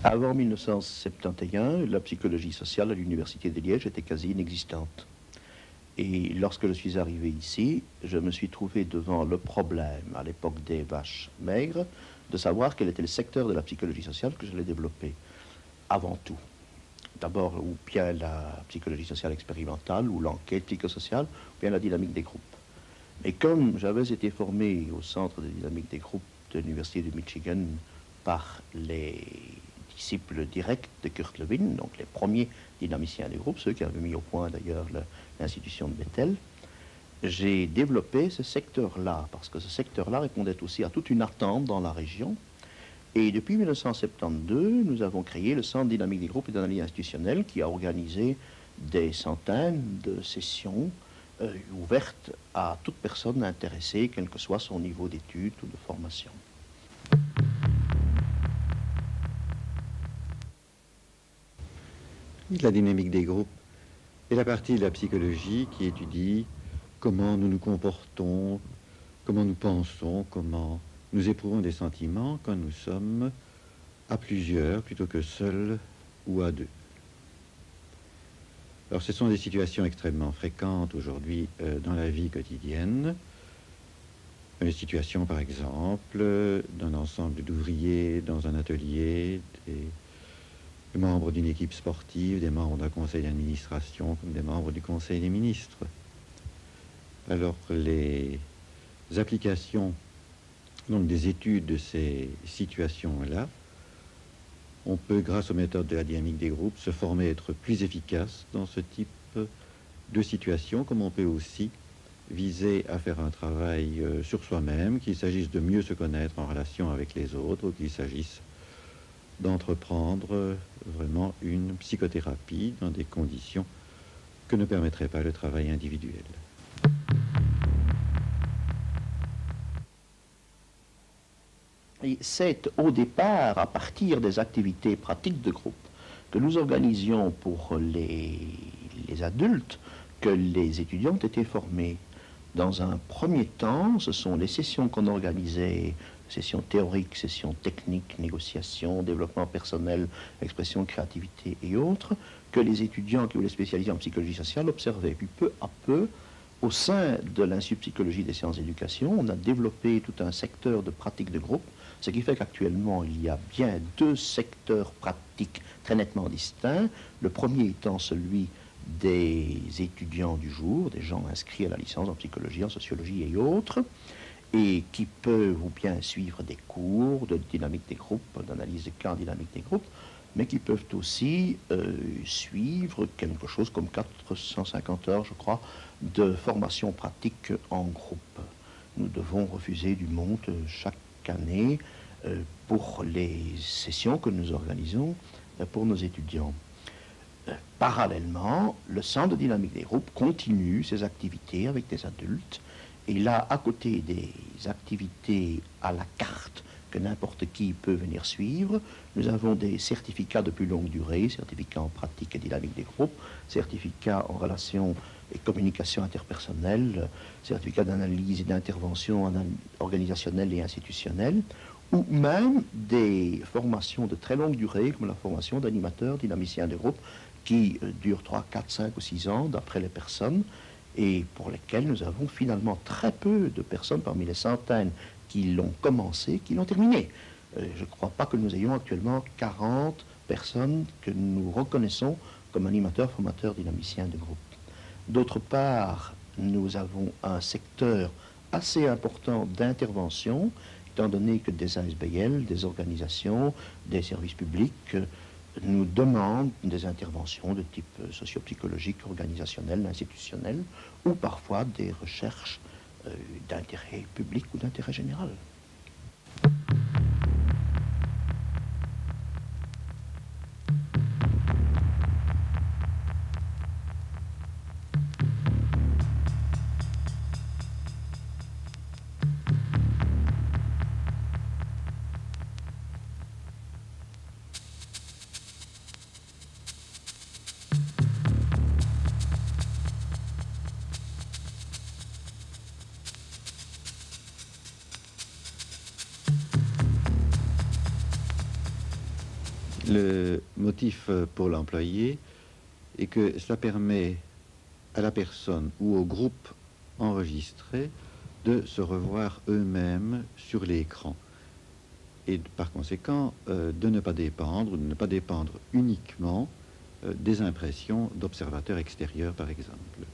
Avant 1971, la psychologie sociale à l'Université de Liège était quasi inexistante. Et lorsque je suis arrivé ici, je me suis trouvé devant le problème, à l'époque des vaches maigres, de savoir quel était le secteur de la psychologie sociale que j'allais développer. Avant tout. D'abord, ou bien la psychologie sociale expérimentale, ou l'enquête psychosociale, ou bien la dynamique des groupes. Et comme j'avais été formé au centre de dynamique des groupes de l'Université du Michigan par les disciples directs de Kurt Lewin, donc les premiers dynamiciens des groupes, ceux qui avaient mis au point d'ailleurs l'institution de Bethel, j'ai développé ce secteur-là, parce que ce secteur-là répondait aussi à toute une attente dans la région. Et depuis 1972, nous avons créé le Centre dynamique des groupes et d'analyse institutionnelle qui a organisé des centaines de sessions ouvertes à toute personne intéressée, quel que soit son niveau d'études ou de formation. La dynamique des groupes est la partie de la psychologie qui étudie comment nous nous comportons, comment nous pensons, comment nous éprouvons des sentiments quand nous sommes à plusieurs plutôt que seuls ou à deux. Alors ce sont des situations extrêmement fréquentes aujourd'hui dans la vie quotidienne. Une situation par exemple d'un ensemble d'ouvriers dans un atelier, des membres d'une équipe sportive, des membres d'un conseil d'administration comme des membres du conseil des ministres. Alors les applications donc des études de ces situations-là, on peut, grâce aux méthodes de la dynamique des groupes, se former à être plus efficace dans ce type de situation, comme on peut aussi viser à faire un travail sur soi-même, qu'il s'agisse de mieux se connaître en relation avec les autres, ou qu'il s'agisse d'entreprendre vraiment une psychothérapie dans des conditions que ne permettrait pas le travail individuel. Et c'est au départ, à partir des activités pratiques de groupe que nous organisions pour les adultes, que les étudiants ont été formés. Dans un premier temps, ce sont les sessions qu'on organisait, sessions théoriques, sessions techniques, négociations, développement personnel, expression, créativité et autres, que les étudiants qui voulaient spécialiser en psychologie sociale observaient. Puis peu à peu, au sein de l'Institut de psychologie des sciences d'éducation, on a développé tout un secteur de pratique de groupe, ce qui fait qu'actuellement, il y a bien deux secteurs pratiques très nettement distincts. Le premier étant celui des étudiants du jour, des gens inscrits à la licence en psychologie, en sociologie et autres, et qui peuvent ou bien suivre des cours de dynamique des groupes, d'analyse de cas en dynamique des groupes, mais qui peuvent aussi suivre quelque chose comme 450 heures, je crois, de formation pratique en groupe. Nous devons refuser du monde chaque année pour les sessions que nous organisons pour nos étudiants. Parallèlement, le Centre de dynamique des groupes continue ses activités avec des adultes. Et là, à côté des activités à la carte que n'importe qui peut venir suivre, nous avons des certificats de plus longue durée, certificats en pratique et dynamique des groupes, certificats en relations et communication interpersonnelle, certificats d'analyse et d'intervention organisationnelle et institutionnelle, ou même des formations de très longue durée, comme la formation d'animateurs, dynamiciens de groupe, qui durent 3, 4, 5 ou 6 ans, d'après les personnes, et pour lesquelles nous avons finalement très peu de personnes parmi les centaines qui l'ont commencé, qui l'ont terminé. Je ne crois pas que nous ayons actuellement 40 personnes que nous reconnaissons comme animateurs, formateurs, dynamiciens de groupe. D'autre part, nous avons un secteur assez important d'intervention, étant donné que des ASBL, des organisations, des services publics nous demandent des interventions de type socio-psychologique, organisationnel, institutionnel, ou parfois des recherches d'intérêt public ou d'intérêt général. Le motif pour l'employé est que cela permet à la personne ou au groupe enregistré de se revoir eux-mêmes sur l'écran et par conséquent de ne pas dépendre uniquement des impressions d'observateurs extérieurs, par exemple.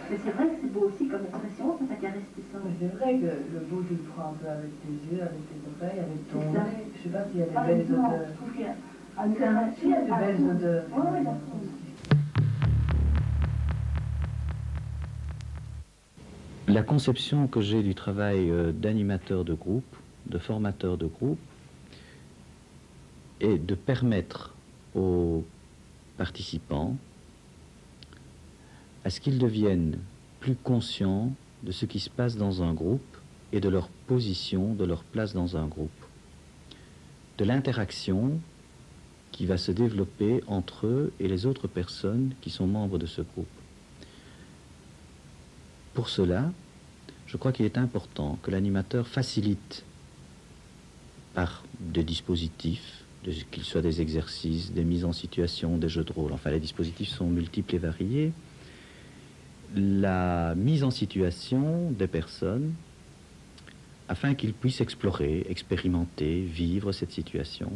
Mais c'est vrai que c'est beau aussi comme expression, ça caresse tes seins. C'est vrai que le beau, tu le prends un peu avec tes yeux, avec tes oreilles, avec ton nez. Je sais pas s'il y a des belles odeurs. Je trouve qu'il y a Il y a de belles odeurs. Oui, La conception que j'ai du travail d'animateur de groupe, de formateur de groupe, est de permettre aux participants à ce qu'ils deviennent plus conscients de ce qui se passe dans un groupe et de leur position, de leur place dans un groupe, de l'interaction qui va se développer entre eux et les autres personnes qui sont membres de ce groupe. Pour cela, je crois qu'il est important que l'animateur facilite par des dispositifs, qu'ils soient des exercices, des mises en situation, des jeux de rôle, enfin les dispositifs sont multiples et variés, la mise en situation des personnes afin qu'ils puissent explorer, expérimenter, vivre cette situation.